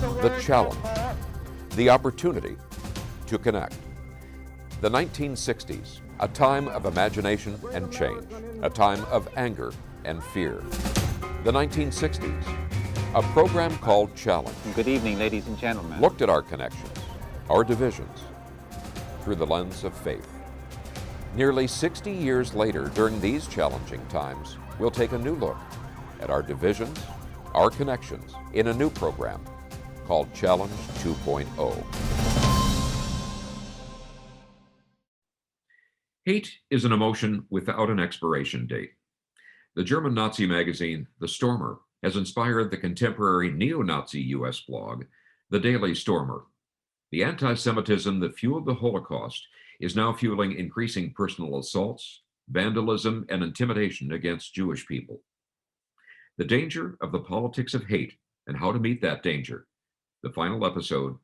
the challenge, the opportunity to connect. The 1960s, a time of imagination and change, a time of anger and fear. The 1960s, a program called Challenge. Good evening, ladies and gentlemen. Looked at our connections, our divisions, through the lens of faith. Nearly 60 years later, during these challenging times, we'll take a new look at our divisions, our connections, in a new program called Challenge 2.0. Hate is an emotion without an expiration date. The German Nazi magazine, The Stormer, has inspired the contemporary neo-Nazi U.S. blog, The Daily Stormer. The anti-Semitism that fueled the Holocaust is now fueling increasing personal assaults, vandalism, and intimidation against Jewish people. The danger of the politics of hate and how to meet that danger. The final episode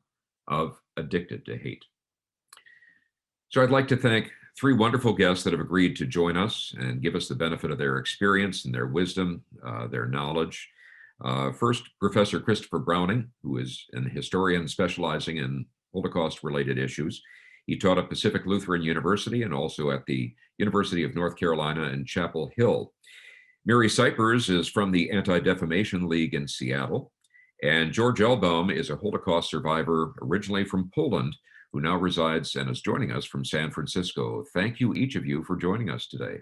of Addicted to Hate. So I'd like to thank three wonderful guests that have agreed to join us and give us the benefit of their experience and their wisdom, their knowledge. First, Professor Christopher Browning, who is an historian specializing in Holocaust-related issues. He taught at Pacific Lutheran University and also at the University of North Carolina in Chapel Hill. Mary Cypers is from the Anti-Defamation League in Seattle. And George Elbaum is a Holocaust survivor originally from Poland, who now resides and is joining us from San Francisco. Thank you, each of you, for joining us today.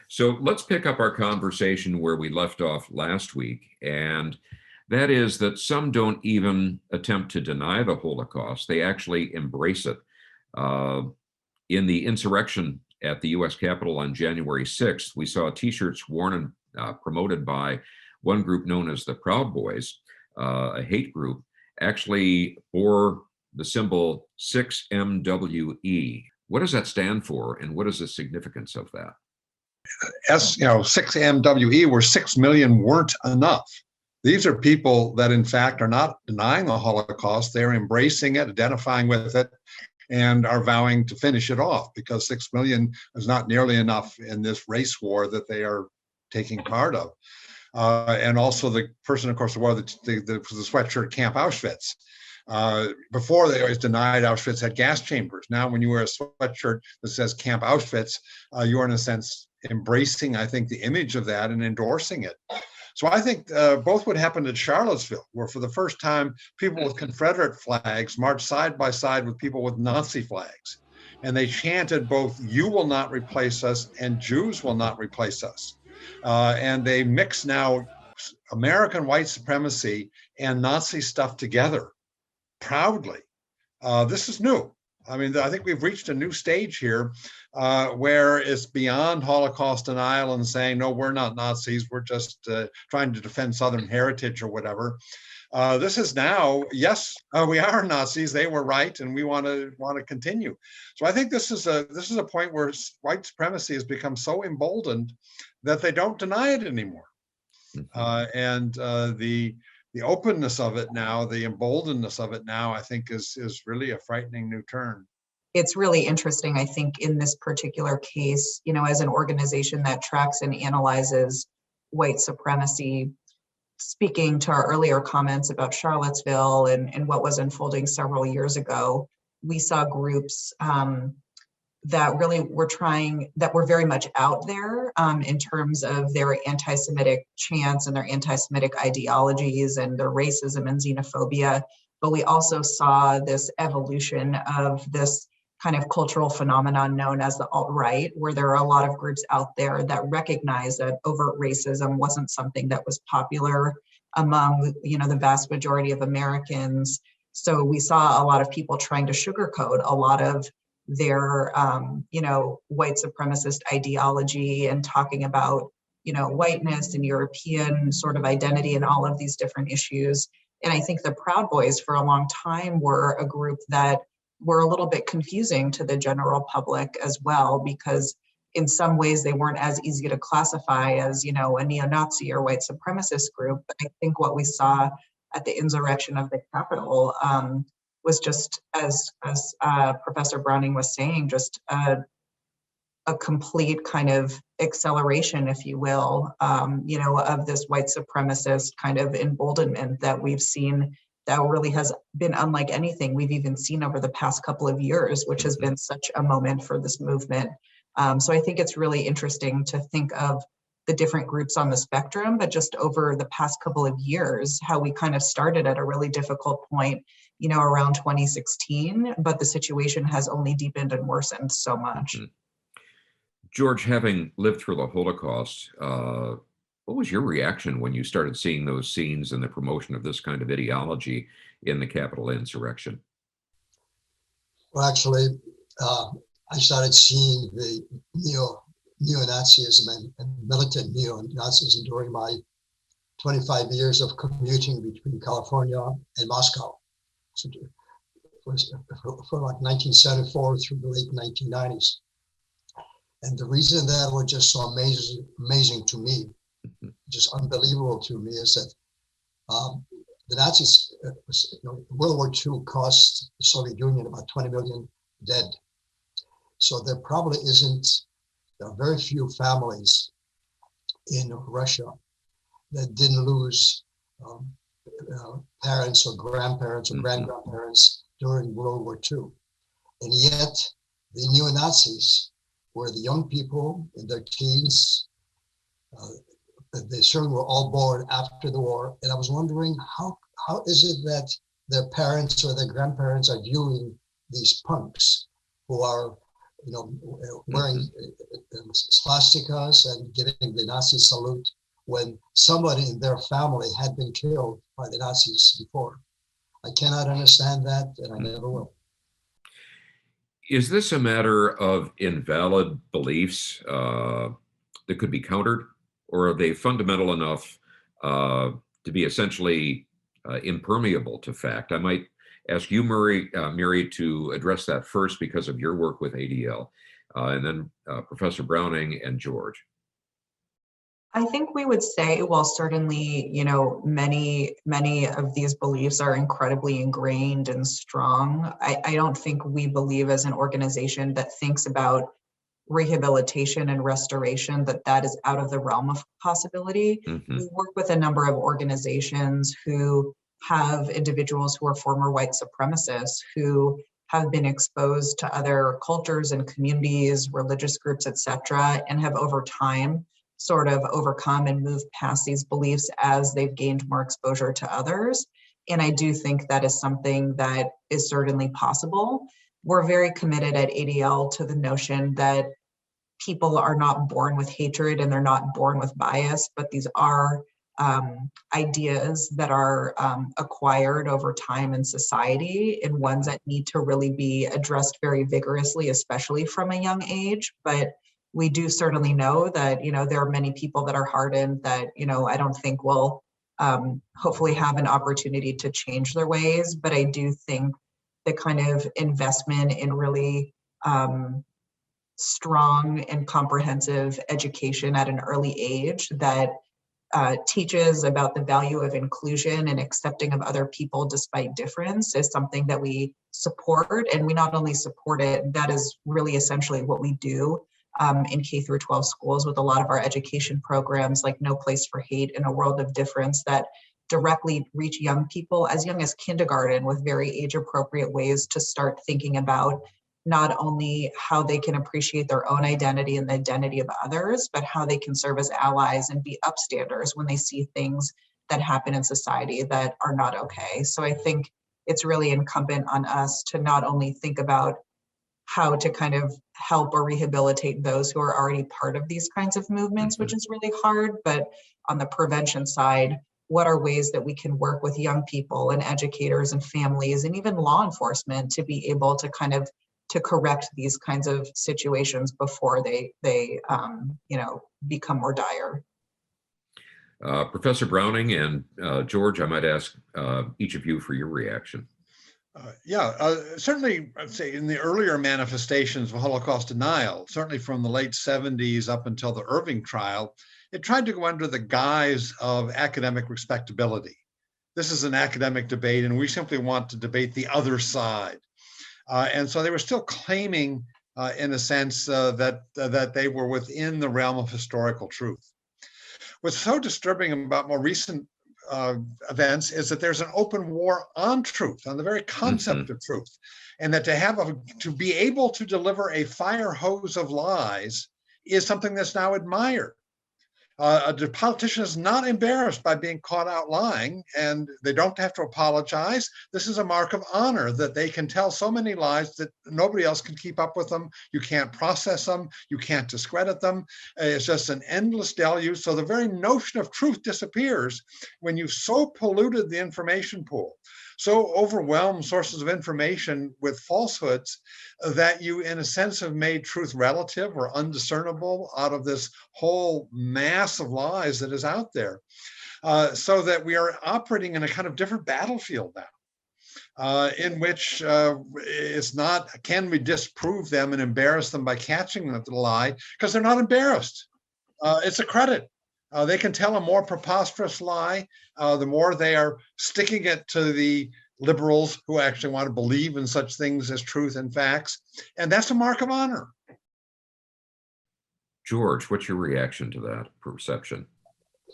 So let's pick up our conversation where we left off last week, and that is that some don't even attempt to deny the Holocaust. They actually embrace it. In the insurrection at the U.S. Capitol on January 6th, we saw T-shirts worn and promoted by one group known as the Proud Boys, a hate group, actually bore the symbol 6MWE. What does that stand for, and what is the significance of that? 6MWE, where 6 million weren't enough. These are people that, in fact, are not denying the Holocaust. They're embracing it, identifying with it, and are vowing to finish it off, because 6 million is not nearly enough in this race war that they are taking part of. And also the person, of course, who wore the sweatshirt Camp Auschwitz. Before, they always denied Auschwitz had gas chambers. Now, when you wear a sweatshirt that says Camp Auschwitz, you are, in a sense, embracing, I think, the image of that and endorsing it. So I think both what happened at Charlottesville, where for the first time, people with Confederate flags marched side by side with people with Nazi flags. And they chanted both, "You will not replace us," and "Jews will not replace us." And they mix now American white supremacy and Nazi stuff together proudly. This is new. I mean, I think we've reached a new stage here where it's beyond Holocaust denial and saying, no, we're not Nazis, we're just trying to defend Southern heritage or whatever. This is now, yes, we are Nazis, they were right, and we want to continue. So I think this is a point where white supremacy has become so emboldened that they don't deny it anymore. And the openness of it now, the emboldenedness of it now, I think is really a frightening new turn. It's really interesting, I think, in this particular case, as an organization that tracks and analyzes white supremacy, speaking to our earlier comments about Charlottesville and what was unfolding several years ago, we saw groups that really were very much out there in terms of their anti-Semitic chants and their anti-Semitic ideologies and their racism and xenophobia. But we also saw this evolution of this kind of cultural phenomenon known as the alt-right, where there are a lot of groups out there that recognize that overt racism wasn't something that was popular among, the vast majority of Americans. So we saw a lot of people trying to sugarcoat a lot of their, white supremacist ideology and talking about, whiteness and European sort of identity and all of these different issues. And I think the Proud Boys for a long time were a group that were a little bit confusing to the general public as well, because in some ways they weren't as easy to classify as, a neo-Nazi or white supremacist group. But I think what we saw at the insurrection of the Capitol was just, as Professor Browning was saying, just a complete kind of acceleration, if you will, of this white supremacist kind of emboldenment that we've seen that really has been unlike anything we've even seen over the past couple of years, which has been such a moment for this movement. So I think it's really interesting to think of the different groups on the spectrum, but just over the past couple of years, how we kind of started at a really difficult point, around 2016, but the situation has only deepened and worsened so much. Mhm. George, having lived through the Holocaust, what was your reaction when you started seeing those scenes and the promotion of this kind of ideology in the Capitol insurrection? Well, actually, I started seeing the neo-Nazism and militant neo-Nazism during my 25 years of commuting between California and Moscow. So for like 1974 through the late 1990s. And the reason that was just so amazing to me, just unbelievable to me, is that the Nazis, World War II cost the Soviet Union about 20 million dead. So there are very few families in Russia that didn't lose parents or grandparents or grandparents during World War II. And yet the neo-Nazis were the young people in their teens. They certainly were all born after the war. And I was wondering, how is it that their parents or their grandparents are viewing these punks who are, wearing swastikas and giving the Nazi salute when somebody in their family had been killed by the Nazis before? I cannot understand that, and I never will. Is this a matter of invalid beliefs that could be countered, or are they fundamental enough to be essentially impermeable to fact? I might ask you, Mary, to address that first because of your work with ADL, and then Professor Browning and George. I think we would say, well, certainly, many of these beliefs are incredibly ingrained and strong. I don't think we believe as an organization that thinks about rehabilitation and restoration, that is out of the realm of possibility. We work with a number of organizations who have individuals who are former white supremacists who have been exposed to other cultures and communities, religious groups, et cetera, and have over time sort of overcome and move past these beliefs as they've gained more exposure to others. And I do think that is something that is certainly possible. We're very committed at ADL to the notion that people are not born with hatred and they're not born with bias, but these are ideas that are acquired over time in society, and ones that need to really be addressed very vigorously, especially from a young age. But we do certainly know that, there are many people that are hardened that, I don't think will hopefully have an opportunity to change their ways. But I do think the kind of investment in really strong and comprehensive education at an early age that teaches about the value of inclusion and accepting of other people despite difference is something that we support. And we not only support it, that is really essentially what we do in K through 12 schools with a lot of our education programs like No Place for Hate and A World of Difference that directly reach young people as young as kindergarten with very age appropriate ways to start thinking about not only how they can appreciate their own identity and the identity of others, but how they can serve as allies and be upstanders when they see things that happen in society that are not okay. So I think it's really incumbent on us to not only think about how to kind of help or rehabilitate those who are already part of these kinds of movements, which is really hard, but on the prevention side, what are ways that we can work with young people and educators and families and even law enforcement to be able to kind of to correct these kinds of situations before they become more dire. Professor Browning and George, I might ask each of you for your reaction. Certainly, I'd say in the earlier manifestations of Holocaust denial, certainly from the late 70s up until the Irving trial, it tried to go under the guise of academic respectability. This is an academic debate, and we simply want to debate the other side. And so they were still claiming in a sense that they were within the realm of historical truth. What's so disturbing about more recent events is that there's an open war on truth, on the very concept of truth, and that to be able to deliver a fire hose of lies is something that's now admired. A politician is not embarrassed by being caught out lying, and they don't have to apologize. This is a mark of honor that they can tell so many lies that nobody else can keep up with them. You can't process them. You can't discredit them. It's just an endless deluge. So the very notion of truth disappears when you've so polluted the information pool, so overwhelmed sources of information with falsehoods that you, in a sense, have made truth relative or undiscernible out of this whole mass of lies that is out there. So that we are operating in a kind of different battlefield now, in which it's not, can we disprove them and embarrass them by catching them at the lie? Because they're not embarrassed. It's a credit. They can tell a more preposterous lie, the more they are sticking it to the liberals who actually want to believe in such things as truth and facts. And that's a mark of honor. George, what's your reaction to that perception?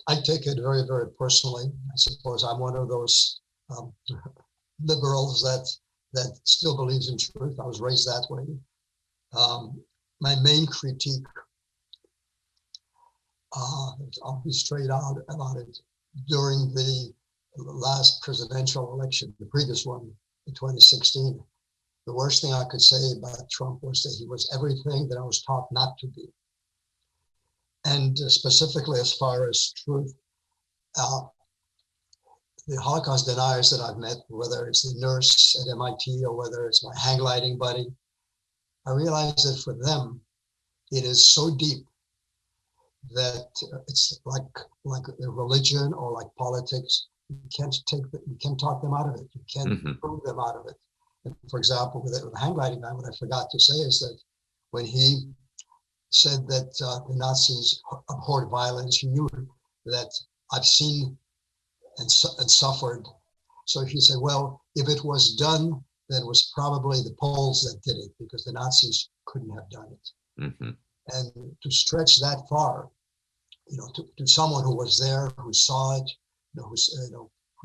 I take it very, very personally. I suppose I'm one of those liberals that still believes in truth. I was raised that way. My main critique, I'll be straight out about it, during the last presidential election, the previous one in 2016, the worst thing I could say about Trump was that he was everything that I was taught not to be. And specifically as far as truth, the Holocaust deniers that I've met, whether it's the nurse at MIT or whether it's my hang gliding buddy, I realize that for them, it is so deep that it's like a religion or like politics. You can't talk them out of it. You can't prove them out of it. And for example, with the hang gliding guy, what I forgot to say is that when he said that the Nazis abhorred violence, he knew that I've seen and suffered. So he said, well, if it was done, then it was probably the Poles that did it, because the Nazis couldn't have done it. And to stretch that far, to someone who was there, who saw it, who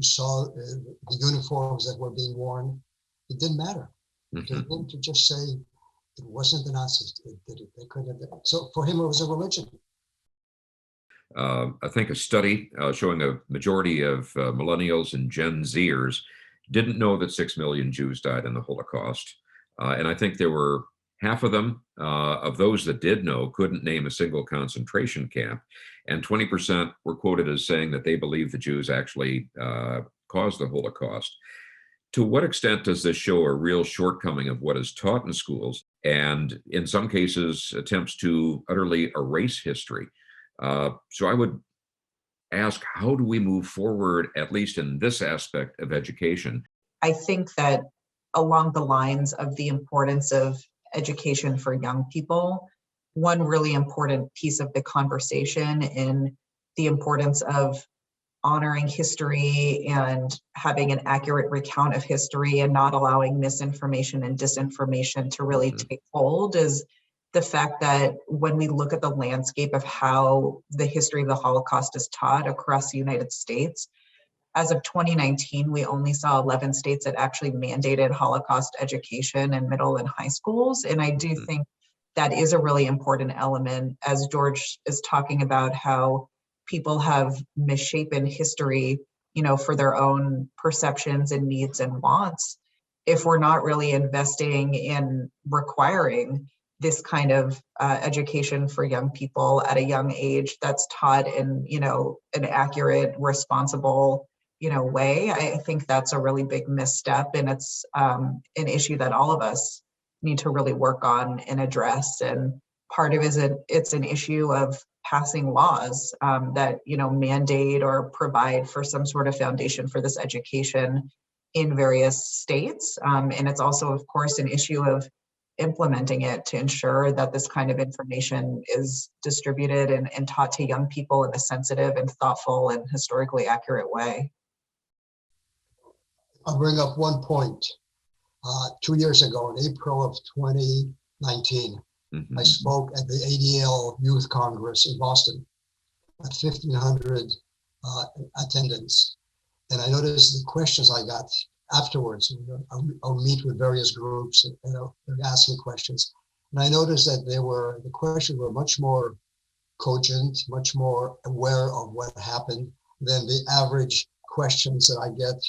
saw the uniforms that were being worn, it didn't matter. To him to just say it wasn't the Nazis that did it, they couldn't have done it. So for him, it was a religion. I think a study showing a majority of millennials and Gen Zers didn't know that 6 million Jews died in the Holocaust. And I think there were half of them, of those that did know, couldn't name a single concentration camp. And 20% were quoted as saying that they believe the Jews actually caused the Holocaust. To what extent does this show a real shortcoming of what is taught in schools, and in some cases attempts to utterly erase history? So I would ask, how do we move forward, at least in this aspect of education? I think that along the lines of the importance of education for young people, one really important piece of the conversation in the importance of honoring history and having an accurate recount of history and not allowing misinformation and disinformation to really take hold is the fact that when we look at the landscape of how the history of the Holocaust is taught across the United States, as of 2019, we only saw 11 states that actually mandated Holocaust education in middle and high schools. And I do think that is a really important element, as George is talking about how people have misshapen history, for their own perceptions and needs and wants. If we're not really investing in requiring this kind of education for young people at a young age that's taught in, an accurate, responsible, way, I think that's a really big misstep. And it's an issue that all of us need to really work on and address. And part of it's an issue of passing laws that, mandate or provide for some sort of foundation for this education in various states. And it's also, of course, an issue of implementing it to ensure that this kind of information is distributed and taught to young people in a sensitive and thoughtful and historically accurate way. I'll bring up one point. 2 years ago, in April of 2019, 19. Mhm. I spoke at the ADL Youth Congress in Boston at 1,500 attendants. And I noticed the questions I got afterwards. I'll meet with various groups and they'd ask me questions. And I noticed that the questions were much more cogent, much more aware of what happened than the average questions that I get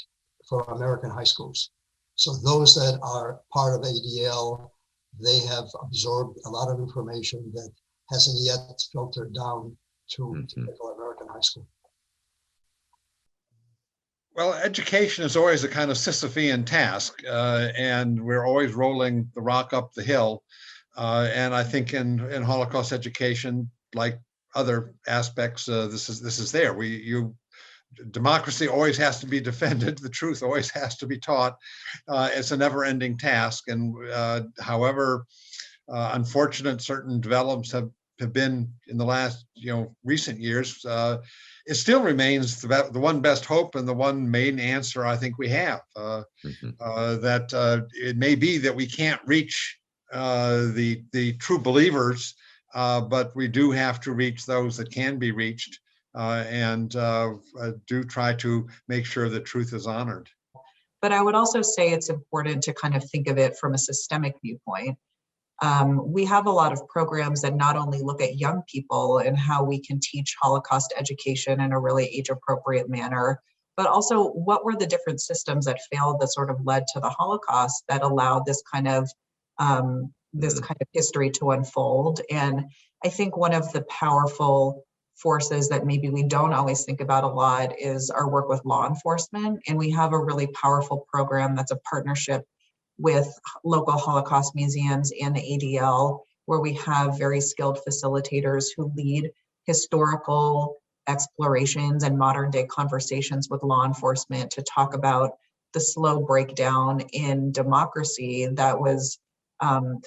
for American high schools. So those that are part of ADL, they have absorbed a lot of information that hasn't yet filtered down to typical American high school. Well, education is always a kind of Sisyphean task, and we're always rolling the rock up the hill. And I think in Holocaust education, like other aspects, this is there. Democracy always has to be defended. The truth always has to be taught. It's a never-ending task, and however unfortunate certain developments have been in the last recent years, it still remains the one best hope and the one main answer I think we have. That it may be that we can't reach the true believers, but we do have to reach those that can be reached, and do try to make sure the truth is honored. But I would also say it's important to kind of think of it from a systemic viewpoint. We have a lot of programs that not only look at young people and how we can teach Holocaust education in a really age-appropriate manner, but also what were the different systems that failed that sort of led to the Holocaust that allowed this kind of history to unfold. And I think one of the powerful forces that maybe we don't always think about a lot is our work with law enforcement. And we have a really powerful program that's a partnership with local Holocaust museums and the ADL, where we have very skilled facilitators who lead historical explorations and modern day conversations with law enforcement to talk about the slow breakdown in democracy that was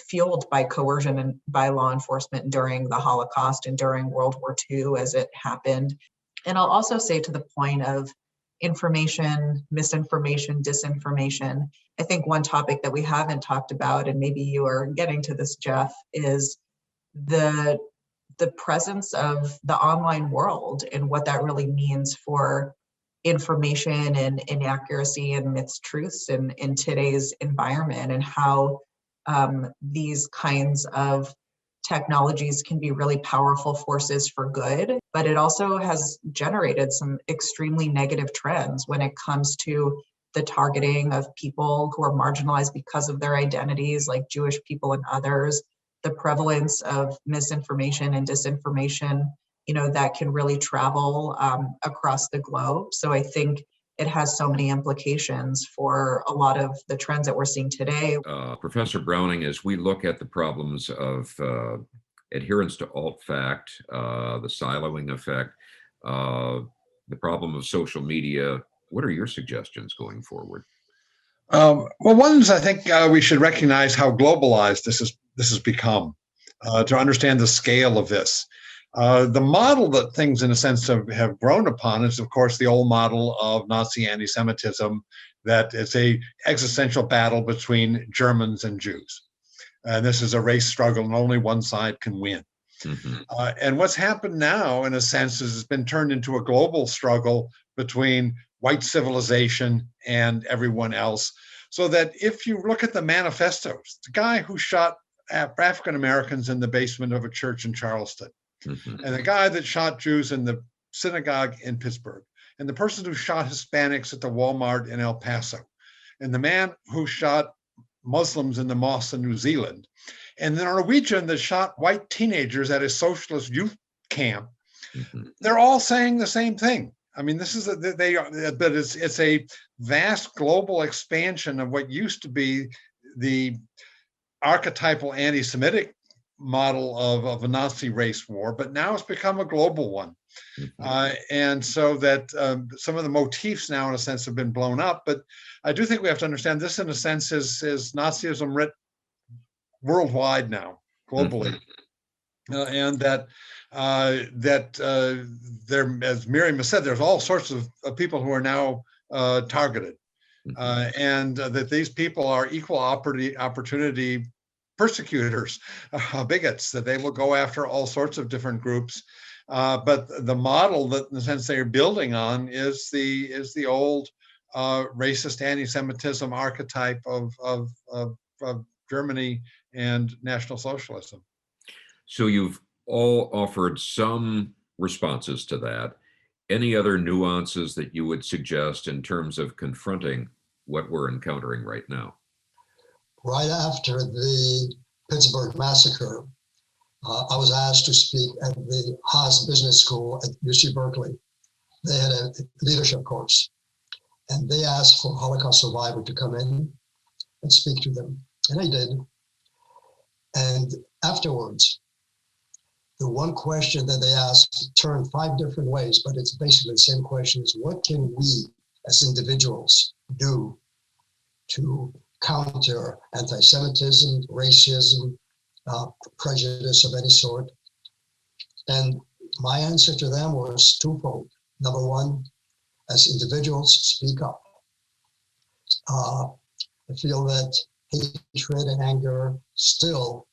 fueled by coercion and by law enforcement during the Holocaust and during World War II as it happened. And I'll also say, to the point of information, misinformation, disinformation, I think one topic that we haven't talked about, and maybe you are getting to this, Jeff, is the presence of the online world and what that really means for information and inaccuracy and mistruths in today's environment, and how these kinds of technologies can be really powerful forces for good, but it also has generated some extremely negative trends when it comes to the targeting of people who are marginalized because of their identities, like Jewish people and others, the prevalence of misinformation and disinformation, that can really travel across the globe. So I think it has so many implications for a lot of the trends that we're seeing today. Professor Browning, as we look at the problems of adherence to alt-fact, the siloing effect, the problem of social media, what are your suggestions going forward? Well, one is, I think we should recognize how globalized this has become, to understand the scale of this. The model that things, in a sense, have grown upon is, of course, the old model of Nazi anti-Semitism, that it's a existential battle between Germans and Jews. And this is a race struggle, and only one side can win. And what's happened now, in a sense, is it's been turned into a global struggle between white civilization and everyone else. So that if you look at the manifestos, the guy who shot African Americans in the basement of a church in Charleston, and the guy that shot Jews in the synagogue in Pittsburgh, and the person who shot Hispanics at the Walmart in El Paso, and the man who shot Muslims in the mosque in New Zealand, and the Norwegian that shot white teenagers at a socialist youth camp, they're all saying the same thing. I mean, this is but it's a vast global expansion of what used to be the archetypal anti-Semitic model of a Nazi race war, but now it's become a global one. And so that some of the motifs now, in a sense, have been blown up. But I do think we have to understand this, in a sense, is Nazism writ worldwide now, globally. And that there, as Miriam has said, there's all sorts of people who are now targeted. And that these people are equal opportunity persecutors, bigots, that they will go after all sorts of different groups. But the model that, in the sense they're building on, is the old racist anti-Semitism archetype of Germany and National Socialism. So you've all offered some responses to that. Any other nuances that you would suggest in terms of confronting what we're encountering right now? Right after the Pittsburgh massacre, I was asked to speak at the Haas Business School at UC Berkeley. They had a leadership course, and they asked for a Holocaust survivor to come in and speak to them, and I did. And afterwards, the one question that they asked turned 5 different ways, but it's basically the same question: is what can we as individuals do to counter anti-Semitism, racism, prejudice of any sort? And my answer to them was twofold. Number one, as individuals, speak up. I feel that hatred and anger still,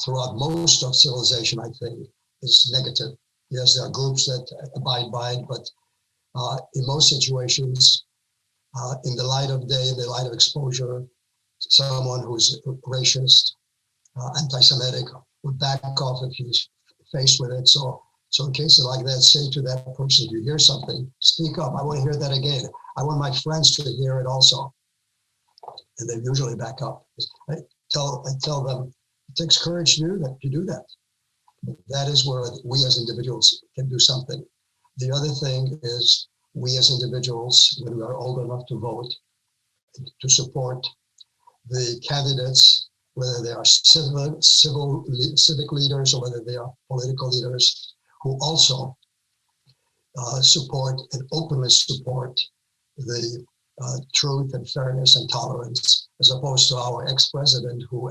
throughout most of civilization, I think, is negative. Yes, there are groups that abide by it, but in most situations, in the light of day, in the light of exposure, someone who's racist, anti-Semitic would back off if he's faced with it. So in cases like that, say to that person, if you hear something, speak up. I want to hear that again. I want my friends to hear it also. And they usually back up. I tell them, it takes courage to do that. That is where we as individuals can do something. The other thing is, we as individuals, when we are old enough to vote, to support the candidates, whether they are civic leaders or whether they are political leaders, who also support and openly support the truth and fairness and tolerance, as opposed to our ex-president who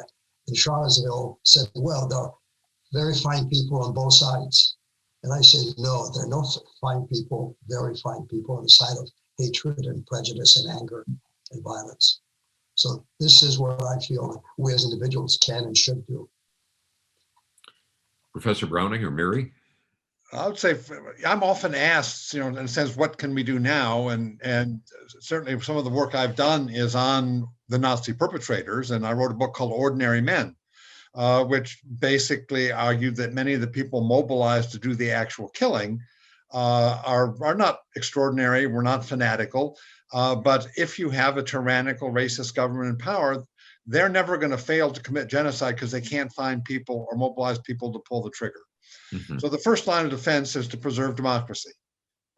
in Charlottesville said, well, there are very fine people on both sides. And I say, no, there are no fine people, very fine people on the side of hatred and prejudice and anger and violence. So this is what I feel we as individuals can and should do. Professor Browning or Mary? I would say I'm often asked, in a sense, what can we do now? And certainly some of the work I've done is on the Nazi perpetrators. And I wrote a book called Ordinary Men, which basically argued that many of the people mobilized to do the actual killing are not extraordinary. We're not fanatical. But if you have a tyrannical, racist government in power, they're never going to fail to commit genocide because they can't find people or mobilize people to pull the trigger. Mm-hmm. So the first line of defense is to preserve democracy,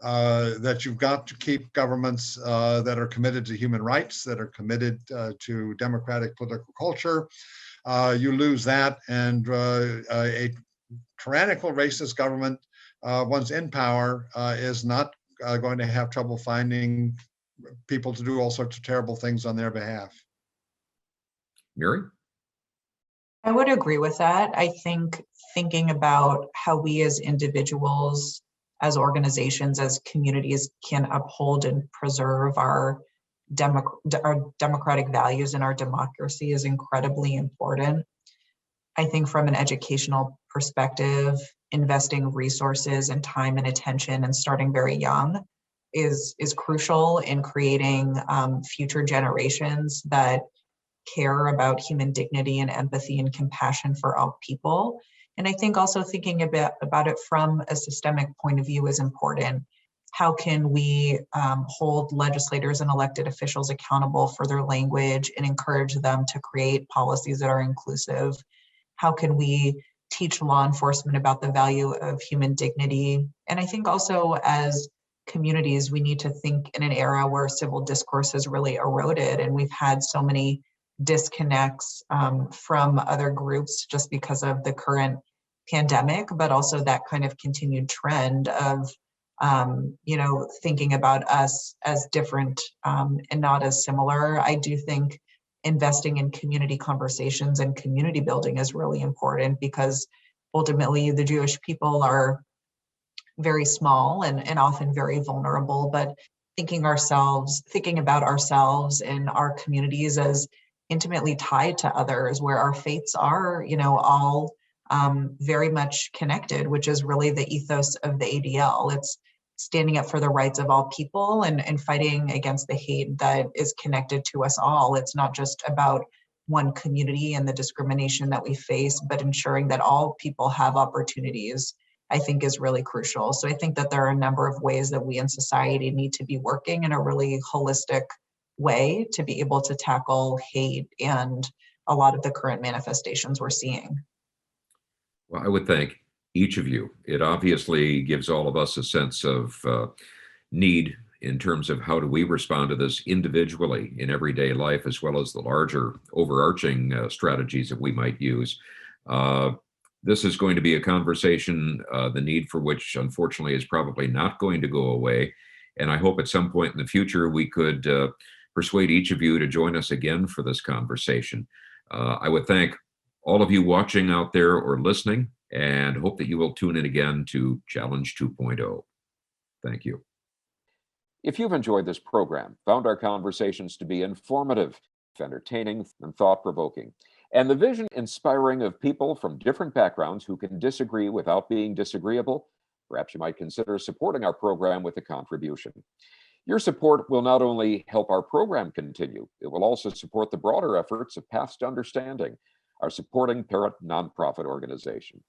that you've got to keep governments that are committed to human rights, that are committed to democratic political culture. You lose that, and a tyrannical, racist government, once in power, is not going to have trouble finding people to do all sorts of terrible things on their behalf. Mary? I would agree with that. I think thinking about how we as individuals, as organizations, as communities can uphold and preserve our democratic values and our democracy is incredibly important. I think from an educational perspective, investing resources and time and attention and starting very young is crucial in creating future generations that care about human dignity and empathy and compassion for all people. And I think also thinking about it from a systemic point of view is important. How can we hold legislators and elected officials accountable for their language and encourage them to create policies that are inclusive? How can we teach law enforcement about the value of human dignity? And I think also as communities, we need to think in an era where civil discourse has really eroded and we've had so many disconnects from other groups just because of the current pandemic, but also that kind of continued trend of thinking about us as different and not as similar. I do think investing in community conversations and community building is really important because ultimately the Jewish people are very small and often very vulnerable, but thinking about ourselves and our communities as intimately tied to others, where our fates are, all very much connected, which is really the ethos of the ADL. It's standing up for the rights of all people and fighting against the hate that is connected to us all. It's not just about one community and the discrimination that we face, but ensuring that all people have opportunities, I think, is really crucial. So I think that there are a number of ways that we in society need to be working in a really holistic way to be able to tackle hate and a lot of the current manifestations we're seeing. Well, I would thank each of you. It obviously gives all of us a sense of need in terms of how do we respond to this individually in everyday life, as well as the larger overarching strategies that we might use. This is going to be a conversation, the need for which, unfortunately, is probably not going to go away. And I hope at some point in the future we could persuade each of you to join us again for this conversation. I would thank all of you watching out there or listening, and hope that you will tune in again to Challenge 2.0. Thank you. If you've enjoyed this program, found our conversations to be informative, entertaining, and thought-provoking, and the vision inspiring of people from different backgrounds who can disagree without being disagreeable, perhaps you might consider supporting our program with a contribution. Your support will not only help our program continue, it will also support the broader efforts of Paths to Understanding, our supporting parent nonprofit organization.